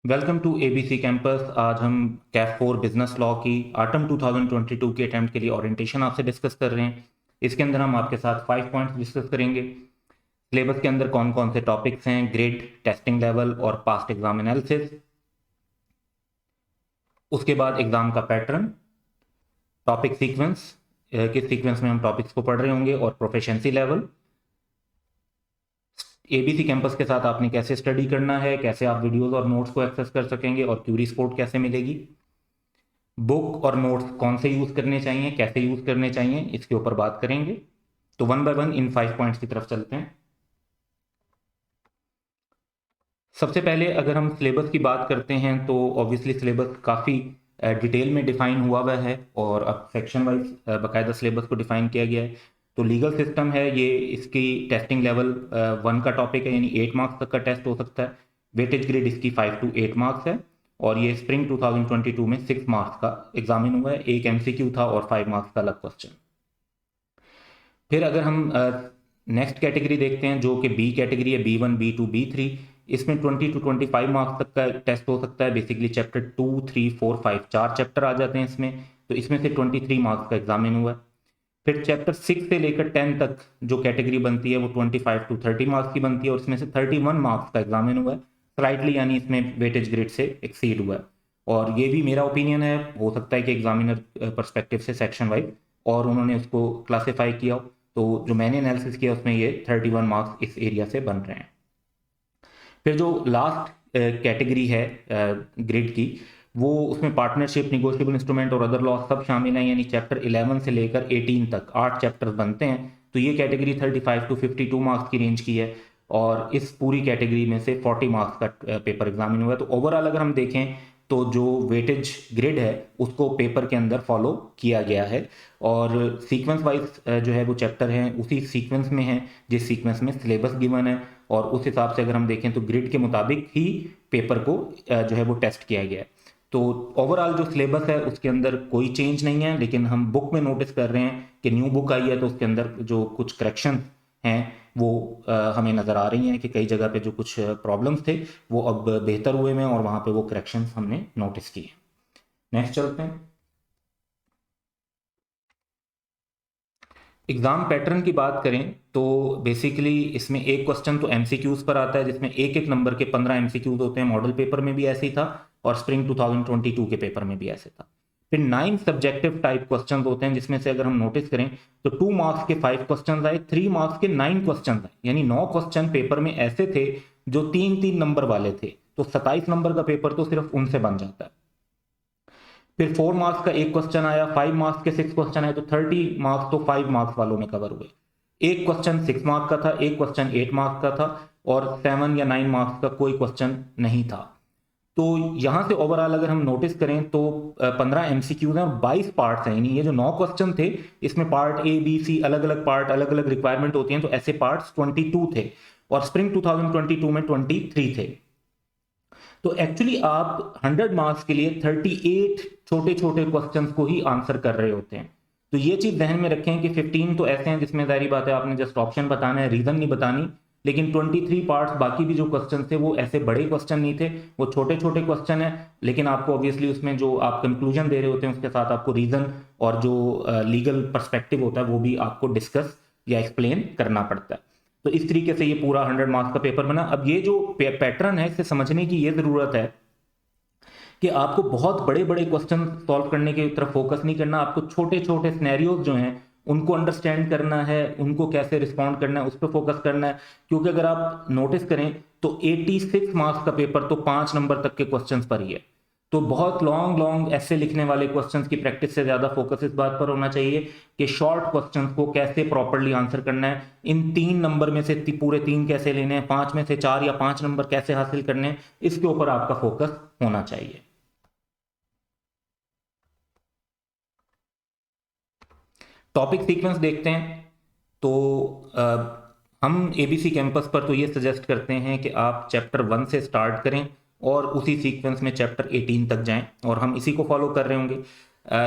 Welcome to ABC campus. आज हम Kaif 4 business law की ऑटम 2022 के अटेम्प्ट के लिए ओरिएंटेशन आपसे डिस्कस कर रहे हैं। इसके अंदर हम आपके साथ 5 पॉइंट्स डिस्कस करेंगे। सिलेबस के अंदर कौन कौन से टॉपिक्स हैं, ग्रेड, टेस्टिंग लेवल और पास्ट एग्जाम एनालिसिस। उसके बाद एग्जाम का पैटर्न, टॉपिक सीक्वेंस, किस सीक्वेंस में हम टॉपिक्स को पढ़ रहे होंगे, और प्रोफिशिएंसी लेवल। एबीसी कैंपस के साथ आपने कैसे स्टडी करना है, कैसे आप वीडियोस और नोट्स को एक्सेस कर सकेंगे, और क्यूरी सपोर्ट कैसे मिलेगी। बुक और नोट्स कौन से यूज करने चाहिए, कैसे यूज करने चाहिए, इसके ऊपर बात करेंगे। तो one by one in 5 points की तरफ चलते हैं। सबसे पहले अगर हम सिलेबस की बात करते हैं तो ऑब्वियसली सिलेबस काफ़ी डिटेल में डिफाइन हुआ है, और अब सेक्शन वाइज बाकायदा सिलेबस को डिफाइन किया गया है। तो लीगल सिस्टम है ये, इसकी टेस्टिंग लेवल 1 का टॉपिक है, यानी 8 मार्क्स तक का टेस्ट हो सकता है। वेटेज ग्रेड इसकी 5 to 8 मार्क्स है, और ये स्प्रिंग 2022 में 6 मार्क्स का एग्जामिन हुआ है। एक एमसीक्यू था और 5 मार्क्स का अलग क्वेश्चन। फिर अगर हम नेक्स्ट कैटेगरी देखते हैं जो कि बी कैटेगरी है, B1, B2, B3, इसमें 20 to 25 मार्क्स तक का टेस्ट हो सकता है। बेसिकली चैप्टर 2, 3, 4, 5 4 चैप्टर आ जाते हैं इसमें, तो इसमें से 23 मार्क्स का एग्जामिन हुआ है। फिर चैप्टर 6 से लेकर 10 तक जो कैटेगरी बनती है वो 25 to 30 मार्क्स की बनती है, और इसमें से 31 मार्क्स का एग्जामिन हुआ है स्लाइटली, यानी इसमें वेटेज ग्रेड से एक्सीड हुआ है। और ये भी मेरा ओपिनियन है, हो सकता है कि एग्जामिनर परस्पेक्टिव से सेक्शन वाइज और उन्होंने उसको क्लासीफाई किया हो, तो जो मैंने एनालिसिस किया उसमें ये 31 मार्क्स इस एरिया से बन रहे हैं। फिर जो लास्ट कैटेगरी है ग्रिड की, वो उसमें पार्टनरशिप, निगोशिएबल इंस्ट्रूमेंट और अदर लॉ सब शामिल हैं, यानी चैप्टर 11 से लेकर 18 तक 8 चैप्टर्स बनते हैं। तो ये कैटेगरी 35 to 52 मार्क्स की रेंज की है, और इस पूरी कैटेगरी में से 40 मार्क्स का पेपर एग्जामिन हुआ है। तो ओवरऑल अगर हम देखें तो जो वेटेज ग्रिड है उसको पेपर के अंदर फॉलो किया गया है, और सीक्वेंस वाइज जो है वो चैप्टर हैं उसी सीक्वेंस में है जिस सीक्वेंस में सिलेबस गिवन है, और उस हिसाब से अगर हम देखें तो ग्रिड के मुताबिक ही पेपर को जो है वो टेस्ट किया गया है। तो ओवरऑल जो सिलेबस है उसके अंदर कोई चेंज नहीं है, लेकिन हम बुक में नोटिस कर रहे हैं कि न्यू बुक आई है तो उसके अंदर जो कुछ करेक्शन हैं वो हमें नज़र आ रही हैं कि कई जगह पे जो कुछ प्रॉब्लम्स थे वो अब बेहतर हुए हैं, और वहाँ पे वो करेक्शंस हमने नोटिस किए। नेक्स्ट चलते हैं। एग्जाम पैटर्न की बात करें तो बेसिकली इसमें एक क्वेश्चन तो एमसीक्यूज पर आता है, जिसमें एक एक नंबर के 15 एमसीक्यूज होते हैं। मॉडल पेपर में भी ऐसे ही था, और स्प्रिंग 2022 के पेपर में भी ऐसे था। फिर 9 सब्जेक्टिव टाइप क्वेश्चंस होते हैं, जिसमें से अगर हम नोटिस करें तो 2 मार्क्स के 5 क्वेश्चंस आए, 3 मार्क्स के 9 क्वेश्चंस आए, यानी 9 क्वेश्चन पेपर में ऐसे थे जो 3-3 नंबर वाले थे। तो 27 नंबर का पेपर तो सिर्फ उनसे बन जाता है। फिर 4 मार्क्स का एक क्वेश्चन आया, 5 मार्क्स के 6 क्वेश्चन आए, तो 30 मार्क्स तो 5 मार्क्स वालों में कवर हुए। एक क्वेश्चन 6 मार्क्स का था, एक क्वेश्चन 8 मार्क्स का था, और 7 या 9 मार्क्स का कोई क्वेश्चन नहीं था। तो यहां से ओवरऑल अगर हम नोटिस करें तो 15 एमसीक्यूज हैं और 22 पार्ट्स हैं, यानी ये जो 9 क्वेश्चन थे इसमें पार्ट ए बी सी अलग अलग पार्ट, अलग अलग रिक्वायरमेंट होती हैं, तो ऐसे पार्ट्स 22 थे, और स्प्रिंग 2022 में 23 थे। तो एक्चुअली आप 100 मार्क्स के लिए 38 छोटे छोटे क्वेश्चंस को ही आंसर कर रहे होते हैं। तो ये चीज ध्यान में रखें कि 15 तो ऐसे हैं जिसमें जारी बात है आपने जस्ट ऑप्शन बताना है, रीजन नहीं बतानी, लेकिन 23 पार्ट्स बाकी भी जो क्वेश्चन थे वो ऐसे बड़े क्वेश्चन नहीं थे, वो छोटे छोटे क्वेश्चन है, लेकिन आपको ऑब्वियसली उसमें जो आप कंक्लूजन दे रहे होते हैं उसके साथ आपको रीजन और जो लीगल पर्सपेक्टिव होता है वो भी आपको डिस्कस या एक्सप्लेन करना पड़ता है। तो इस तरीके से ये पूरा 100 मार्क्स का पेपर बना। अब ये जो पैटर्न है इसे समझने की ये जरूरत है कि आपको बहुत बड़े बड़े क्वेश्चन सॉल्व करने की तरफ फोकस नहीं करना, आपको छोटे छोटे सिनेरियोज जो हैं उनको अंडरस्टैंड करना है, उनको कैसे रिस्पॉन्ड करना है उस पर फोकस करना है। क्योंकि अगर आप नोटिस करें तो 86 मार्क्स का पेपर तो 5 नंबर तक के क्वेश्चंस पर ही है। तो बहुत लॉन्ग लॉन्ग ऐसे लिखने वाले क्वेश्चंस की प्रैक्टिस से ज्यादा फोकस इस बात पर होना चाहिए कि शॉर्ट क्वेश्चंस को कैसे प्रॉपर्ली आंसर करना है, इन 3 नंबर में से पूरे 3 कैसे लेने हैं, 5 में से 4 या 5 नंबर कैसे हासिल करने हैं, इसके ऊपर आपका फोकस होना चाहिए। टॉपिक सीक्वेंस देखते हैं। तो हम एबीसी कैंपस पर तो ये सजेस्ट करते हैं कि आप चैप्टर 1 से स्टार्ट करें और उसी सीक्वेंस में चैप्टर 18 तक जाएं, और हम इसी को फॉलो कर रहे होंगे।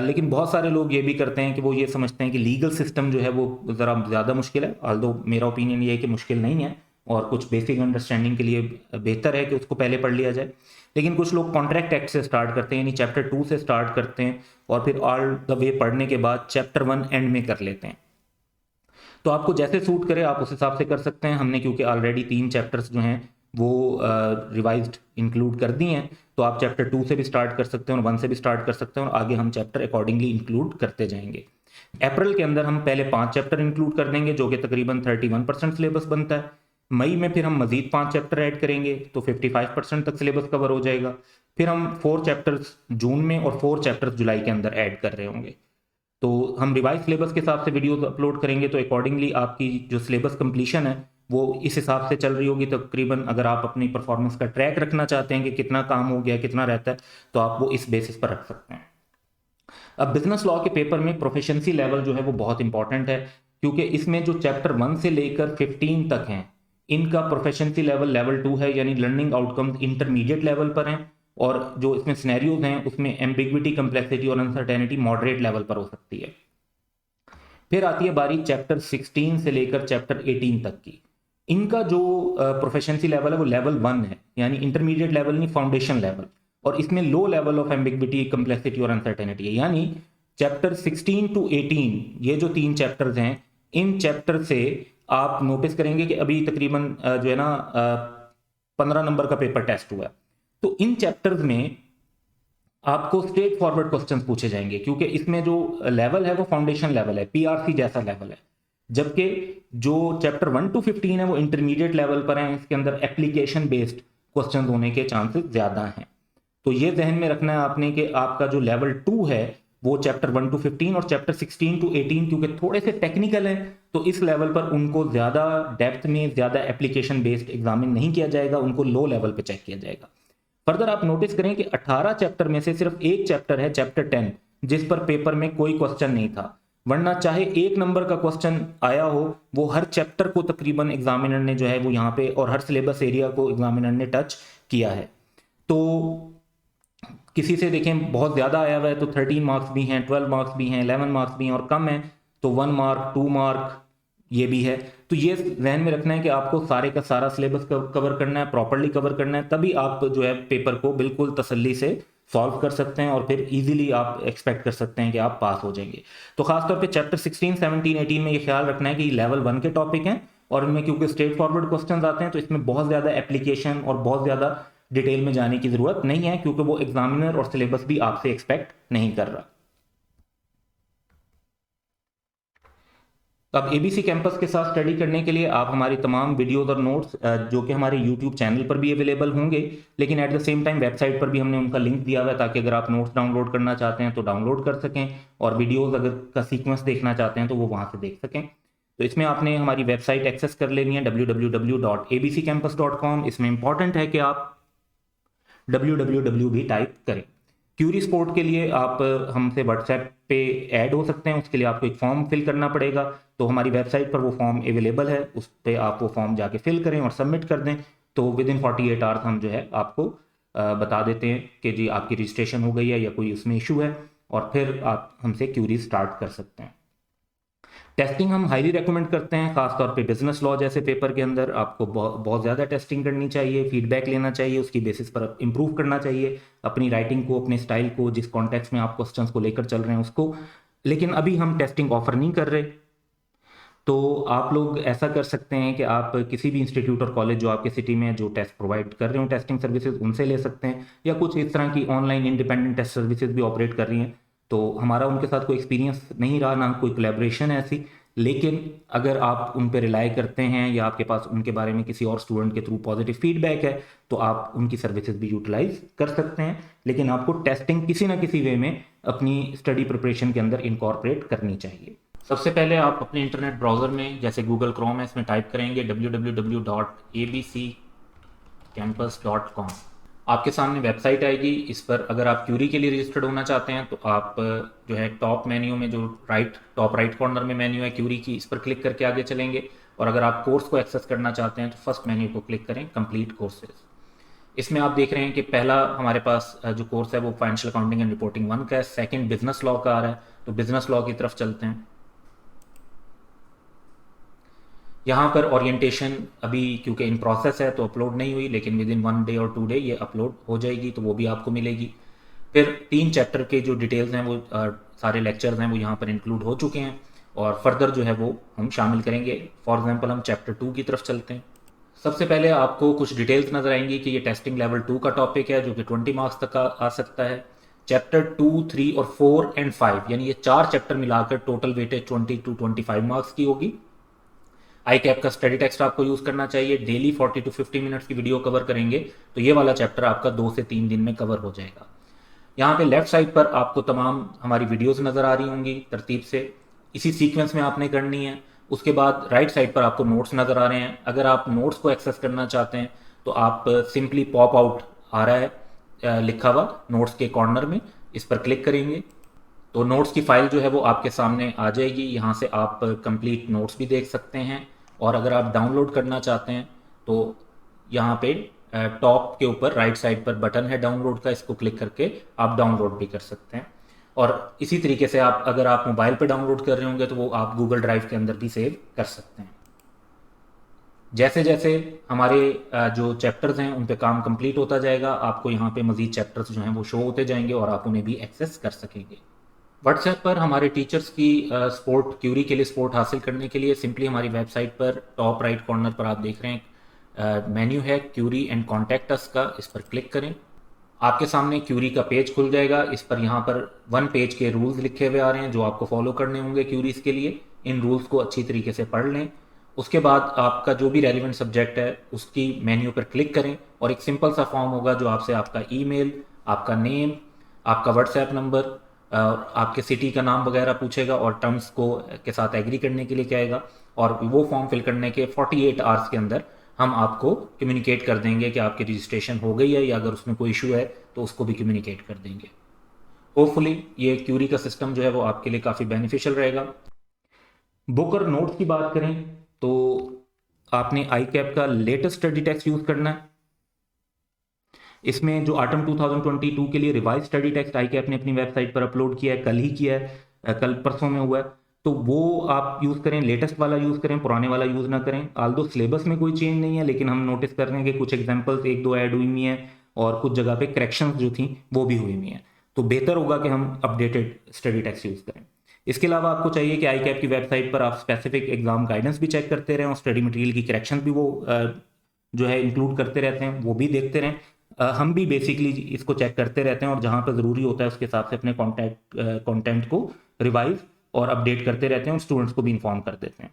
लेकिन बहुत सारे लोग ये भी करते हैं कि वो ये समझते हैं कि लीगल सिस्टम जो है वो ज़रा ज़्यादा मुश्किल है, ऑल्दो मेरा ओपिनियन ये है कि मुश्किल नहीं है, और कुछ बेसिक अंडरस्टैंडिंग के लिए बेहतर है कि उसको पहले पढ़ लिया जाए। लेकिन कुछ लोग कॉन्ट्रैक्ट एक्ट से स्टार्ट करते हैं, यानी चैप्टर 2 से स्टार्ट करते हैं और फिर ऑल द वे पढ़ने के बाद चैप्टर 1 एंड में कर लेते हैं। तो आपको जैसे सूट करे आप उस हिसाब से कर सकते हैं। हमने क्योंकि ऑलरेडी 3 चैप्टर्स जो हैं वो रिवाइज्ड इंक्लूड कर दिए हैं, तो आप चैप्टर 2 से भी स्टार्ट कर सकते हैं और 1 से भी स्टार्ट कर सकते हैं और आगे हम चैप्टर अकॉर्डिंगली इंक्लूड करते जाएंगे। अप्रैल के अंदर हम पहले 5 चैप्टर इंक्लूड कर देंगे जो कि तकरीबन 31% सिलेबस बनता है। मई में फिर हम मजीद 5 चैप्टर ऐड करेंगे तो 55% तक सिलेबस कवर हो जाएगा। फिर हम 4 चैप्टर्स जून में और 4 चैप्टर्स जुलाई के अंदर ऐड कर रहे होंगे। तो हम रिवाइज सिलेबस के हिसाब से वीडियोस अपलोड करेंगे, तो अकॉर्डिंगली आपकी जो सिलेबस कंप्लीशन है वो इस हिसाब से चल रही होगी। तकरीबन अगर आप अपनी परफॉर्मेंस का ट्रैक रखना चाहते हैं कि कितना काम हो गया, कितना रहता है, तो आप वो इस बेसिस पर रख सकते हैं। अब बिजनेस लॉ के पेपर में प्रोफिशिएंसी लेवल जो है वो बहुत इंपॉर्टेंट है, क्योंकि इसमें जो चैप्टर 1 से लेकर 15 तक हैं इनका प्रोफिशिएंसी लेवल लेवल 2 है, यानी लर्निंग आउटकम्स इंटरमीडिएट लेवल पर हैं। और जो इसमें सिनेरियोज हैं उसमें एम्बिग्विटी, कंप्लेक्सिटी और अनसर्टेनिटी मॉडरेट लेवल पर हो सकती है। फिर आती है बारी चैप्टर 16 से लेकर चैप्टर 18 तक की। इनका जो प्रोफिशिएंसी लेवल है वो लेवल 1 है, यानी इंटरमीडिएट लेवल नहीं, फाउंडेशन लेवल। और इसमें low level of ambiguity, complexity और अनसर्टेनिटी है। यानी चैप्टर 16 टू 18 ये जो 3 चैप्टर्स हैं, इन चैप्टर से आप नोटिस करेंगे कि अभी तकरीबन जो है ना 15 नंबर का पेपर टेस्ट हुआ है। तो इन चैप्टर्स में आपको स्ट्रेट फॉरवर्ड क्वेश्चंस पूछे जाएंगे, क्योंकि इसमें जो लेवल है वो फाउंडेशन लेवल है, पीआरसी जैसा लेवल है। जबकि जो चैप्टर 1 टू 15 है वो इंटरमीडिएट लेवल पर है, इसके अंदर एप्लीकेशन बेस्ड क्वेश्चन होने के चांसेस ज्यादा हैं। तो ये ध्यान में रखना है आपने कि आपका जो लेवल 2 है वो चैप्टर 1 टू 15 और चैप्टर 16 टू 18 क्योंकि थोड़े से टेक्निकल हैं, तो इस लेवल पर उनको ज्यादा डेप्थ में, ज्यादा एप्लीकेशन बेस्ड एग्जामिन नहीं किया जाएगा, उनको लो लेवल पे चेक किया जाएगा। फर्दर आप नोटिस करें कि 18 चैप्टर में से सिर्फ एक चैप्टर है, चैप्टर 10, जिस पर पेपर में कोई क्वेश्चन नहीं था। वरना चाहे 1 नंबर का क्वेश्चन आया हो, वो हर चैप्टर को तकरीबन एग्जामिनर ने जो है वो यहाँ पे, और हर सिलेबस एरिया को एग्जामिनर ने टच किया है। तो किसी से देखें बहुत ज़्यादा आया हुआ है तो 13 मार्क्स भी हैं, 12 मार्क्स भी हैं, 11 मार्क्स भी हैं, और कम है तो 1 मार्क, 2 मार्क ये भी है। तो ये ध्यान में रखना है कि आपको सारे का सारा सिलेबस कवर करना है, प्रॉपर्ली कवर करना है, तभी आप जो है पेपर को बिल्कुल तसल्ली से सॉल्व कर सकते हैं और फिर इजीली आप एक्सपेक्ट कर सकते हैं कि आप पास हो जाएंगे। तो खासतौर पे चैप्टर 16, 17, 18 में ये ख्याल रखना है कि लेवल 1 के टॉपिक हैं और इनमें क्योंकि स्ट्रेट फॉरवर्ड क्वेश्चंस आते हैं तो इसमें बहुत ज़्यादा एप्लीकेशन और बहुत ज़्यादा डिटेल में जाने की ज़रूरत नहीं है, क्योंकि वो एग्जामिनर और सिलेबस भी आपसे एक्सपेक्ट नहीं कर रहा। अब एबीसी कैंपस के साथ स्टडी करने के लिए आप हमारी तमाम वीडियोस और नोट्स जो कि हमारे यूट्यूब चैनल पर भी अवेलेबल होंगे, लेकिन at the same time website पर भी हमने उनका लिंक दिया हुआ है, ताकि अगर आप नोट्स डाउनलोड करना चाहते हैं तो डाउनलोड कर सकें और वीडियोस अगर का सीक्वेंस देखना चाहते हैं तो वो वहाँ से देख सकें। तो इसमें आपने हमारी वेबसाइट एक्सेस कर लेनी है www.abccampus.com। इसमें इंपॉर्टेंट है कि आप www भी टाइप करें। क्यूरी सपोर्ट के लिए आप हमसे व्हाट्सएप पे ऐड हो सकते हैं, उसके लिए आपको एक फॉर्म फिल करना पड़ेगा। तो हमारी वेबसाइट पर वो फॉर्म अवेलेबल है, उस पर आप वो फॉर्म जाके फिल करें और सबमिट कर दें। तो विद इन 48 आवर्स हम जो है आपको बता देते हैं कि जी आपकी रजिस्ट्रेशन हो गई है या कोई उसमें इशू है, और फिर आप हमसे क्यूरी स्टार्ट कर सकते हैं। टेस्टिंग हम हाईली रेकमेंड करते हैं, खासतौर पे बिजनेस लॉ जैसे पेपर के अंदर आपको बहुत ज़्यादा टेस्टिंग करनी चाहिए, फीडबैक लेना चाहिए, उसकी बेसिस पर इंप्रूव करना चाहिए अपनी राइटिंग को, अपने स्टाइल को, जिस कॉन्टेक्स्ट में आप क्वेश्चंस को लेकर चल रहे हैं उसको। लेकिन अभी हम टेस्टिंग ऑफर नहीं कर रहे, तो आप लोग ऐसा कर सकते हैं कि आप किसी भी इंस्टीट्यूट और कॉलेज जो आपके सिटी में जो टेस्ट प्रोवाइड कर रहे हो टेस्टिंग सर्विसेज, उनसे ले सकते हैं, या कुछ इस तरह की ऑनलाइन इंडिपेंडेंट टेस्ट सर्विसेज भी ऑपरेट कर रही हैं। तो हमारा उनके साथ कोई एक्सपीरियंस नहीं रहा, ना कोई कोलैबोरेशन है ऐसी, लेकिन अगर आप उन पर रिलाई करते हैं या आपके पास उनके बारे में किसी और स्टूडेंट के थ्रू पॉजिटिव फीडबैक है तो आप उनकी सर्विसेज भी यूटिलाइज कर सकते हैं। लेकिन आपको टेस्टिंग किसी ना किसी वे में अपनी स्टडी प्रिपरेशन के अंदर इनकॉर्पोरेट करनी चाहिए। सबसे पहले आप अपने इंटरनेट ब्राउज़र में, जैसे गूगल क्रोम है, इसमें टाइप करेंगे www.abccampus.com। आपके सामने वेबसाइट आएगी। इस पर अगर आप क्यूरी के लिए रजिस्टर्ड होना चाहते हैं तो आप जो है टॉप मेन्यू में जो टॉप राइट कॉर्नर में मेन्यू है क्यूरी की, इस पर क्लिक करके आगे चलेंगे। और अगर आप कोर्स को एक्सेस करना चाहते हैं तो फर्स्ट मेन्यू को क्लिक करें, कंप्लीट कोर्सेज। इसमें आप देख रहे हैं कि पहला हमारे पास जो कोर्स है वो फाइनेंशियल अकाउंटिंग एंड रिपोर्टिंग 1 का है, सेकेंड बिजनेस लॉ का आ रहा है, तो बिजनेस लॉ की तरफ चलते हैं। यहाँ पर ओरिएंटेशन अभी क्योंकि इन प्रोसेस है तो अपलोड नहीं हुई, लेकिन विद इन 1 डे और 2 डे ये अपलोड हो जाएगी, तो वो भी आपको मिलेगी। फिर 3 चैप्टर के जो डिटेल्स हैं वो सारे लेक्चर्स हैं वो यहाँ पर इंक्लूड हो चुके हैं, और फर्दर जो है वो हम शामिल करेंगे। फॉर एग्जांपल हम चैप्टर 2 की तरफ चलते हैं। सबसे पहले आपको कुछ डिटेल्स नजर आएंगी कि ये टेस्टिंग लेवल 2 का टॉपिक है जो कि 20 मार्क्स तक आ सकता है। चैप्टर 2, 3 और 4 एंड 5 यानी ये 4 चैप्टर मिलाकर टोटल वेटेज 20 to 25 मार्क्स की होगी। आई कैप का स्टडी टेक्स्ट आपको यूज करना चाहिए। डेली 40 to 50 मिनट्स की वीडियो कवर करेंगे तो ये वाला चैप्टर आपका 2 से 3 दिन में कवर हो जाएगा। यहाँ पे लेफ्ट साइड पर आपको तमाम हमारी वीडियोस नज़र आ रही होंगी तरतीब से, इसी सीक्वेंस में आपने करनी है। उसके बाद राइट साइड पर आपको नोट्स नज़र आ रहे हैं। अगर आप नोट्स को एक्सेस करना चाहते हैं तो आप सिंपली पॉप आउट आ रहा है लिखा हुआ नोट्स के कॉर्नर में, इस पर क्लिक करेंगे तो नोट्स की फाइल जो है वो आपके सामने आ जाएगी। यहाँ से आप कंप्लीट नोट्स भी देख सकते हैं, और अगर आप डाउनलोड करना चाहते हैं तो यहाँ पे टॉप के ऊपर राइट साइड पर बटन है डाउनलोड का, इसको क्लिक करके आप डाउनलोड भी कर सकते हैं। और इसी तरीके से आप अगर आप मोबाइल पे डाउनलोड कर रहे होंगे तो वो आप गूगल ड्राइव के अंदर भी सेव कर सकते हैं। जैसे जैसे हमारे जो चैप्टर्स हैं उन पे काम कंप्लीट होता जाएगा, आपको यहाँ पे मजीद चैप्टर्स जो हैं वो शो होते जाएंगे और आप उन्हें भी एक्सेस कर सकेंगे। व्हाट्सएप पर हमारे टीचर्स की सपोर्ट, क्यूरी के लिए सपोर्ट हासिल करने के लिए सिंपली हमारी वेबसाइट पर टॉप राइट कॉर्नर पर आप देख रहे हैं मेन्यू है क्यूरी एंड कॉन्टैक्ट अस का, इस पर क्लिक करें। आपके सामने क्यूरी का पेज खुल जाएगा। इस पर यहाँ पर 1 पेज के रूल्स लिखे हुए आ रहे हैं जो आपको फॉलो करने होंगे क्यूरीज के लिए। इन रूल्स को अच्छी तरीके से पढ़ लें। उसके बाद आपका जो भी रेलिवेंट सब्जेक्ट है उसकी मेन्यू पर क्लिक करें और एक सिंपल सा फॉर्म होगा जो आपसे आपका ईमेल, आपका नेम, आपका व्हाट्सएप नंबर, आपके सिटी का नाम वगैरह पूछेगा और टर्म्स को के साथ एग्री करने के लिए कहेगा। और वो फॉर्म फिल करने के 48 आवर्स के अंदर हम आपको कम्युनिकेट कर देंगे कि आपकी रजिस्ट्रेशन हो गई है, या अगर उसमें कोई इशू है तो उसको भी कम्युनिकेट कर देंगे। होपफुली ये क्यूरी का सिस्टम जो है वो आपके लिए काफ़ी बेनिफिशियल रहेगा। बुक और नोट्स की बात करें तो आपने आई कैप का लेटेस्ट स्टडी टेक्स्ट यूज करना है। इसमें जो ऑटम 2022 के लिए revise study text I cap ने अपनी वेबसाइट पर अपलोड किया है, कल ही किया है, कल परसों में हुआ है, तो वो आप यूज़ करें, लेटेस्ट वाला यूज़ करें, पुराने वाला यूज़ ना करें। आल्दो सिलेबस में कोई चेंज नहीं है, लेकिन हम नोटिस कर रहे हैं कि कुछ एग्जांपल्स 1-2 ऐड हुई हुई हैं और कुछ जगह पे करेक्शंस जो थी वो भी हुई हुई हैं, तो बेहतर होगा कि हम अपडेटेड स्टडी टेक्स्ट यूज़ करें। इसके अलावा आपको चाहिए कि आई कैप की वेबसाइट पर आप स्पेसिफिक एग्जाम गाइडेंस भी चेक करते रहें और स्टडी मटेरियल की करेक्शन भी वो जो है इंक्लूड करते रहते हैं, वो भी देखते रहें। हम भी बेसिकली इसको चेक करते रहते हैं और जहाँ पर ज़रूरी होता है उसके हिसाब से अपने कंटेंट को रिवाइज और अपडेट करते रहते हैं और स्टूडेंट्स को भी इन्फॉर्म कर देते हैं।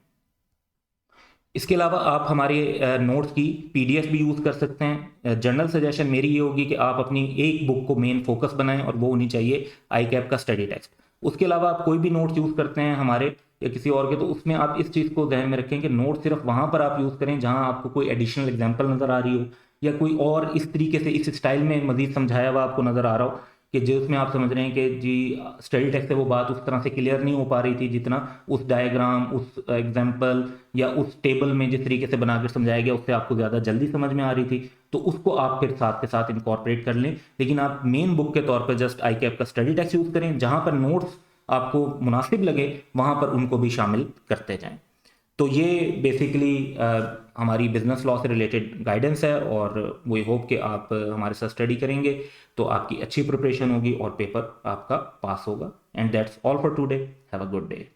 इसके अलावा आप हमारे नोट्स की पीडीएफ भी यूज़ कर सकते हैं। जनरल सजेशन मेरी ये होगी कि आप अपनी एक बुक को मेन फोकस बनाएं और वो होनी चाहिए आई कैप का स्टडी टेक्स्ट। उसके अलावा आप कोई भी नोट्स यूज़ करते हैं हमारे या किसी और के, तो उसमें आप इस चीज़ को ध्यान में रखें कि नोट सिर्फ वहाँ पर आप यूज़ करें जहाँ आपको कोई एडिशनल एग्जाम्पल नज़र आ रही हो या कोई और इस तरीके से इस स्टाइल में मजीद समझाया हुआ आपको नज़र आ रहा हो कि जो उसमें आप समझ रहे हैं कि जी स्टडी टेक्स्ट से वो बात उस तरह से क्लियर नहीं हो पा रही थी जितना उस डायग्राम, उस एग्जाम्पल या उस टेबल में जिस तरीके से बनाकर समझाया गया उससे आपको ज़्यादा जल्दी समझ में आ रही थी, तो उसको आप फिर साथ के साथ इनकॉर्पोरेट कर लें। लेकिन आप मेन बुक के तौर पर जस्ट आई कैप का स्टडी टेक्स्ट यूज़ करें, जहाँ पर नोट्स आपको मुनासिब लगे वहाँ पर उनको भी शामिल करते जाएं। तो ये बेसिकली हमारी बिजनेस लॉ से रिलेटेड गाइडेंस है और वी होप कि आप हमारे साथ स्टडी करेंगे तो आपकी अच्छी प्रिपरेशन होगी और पेपर आपका पास होगा। And that's all for today. Have a good day.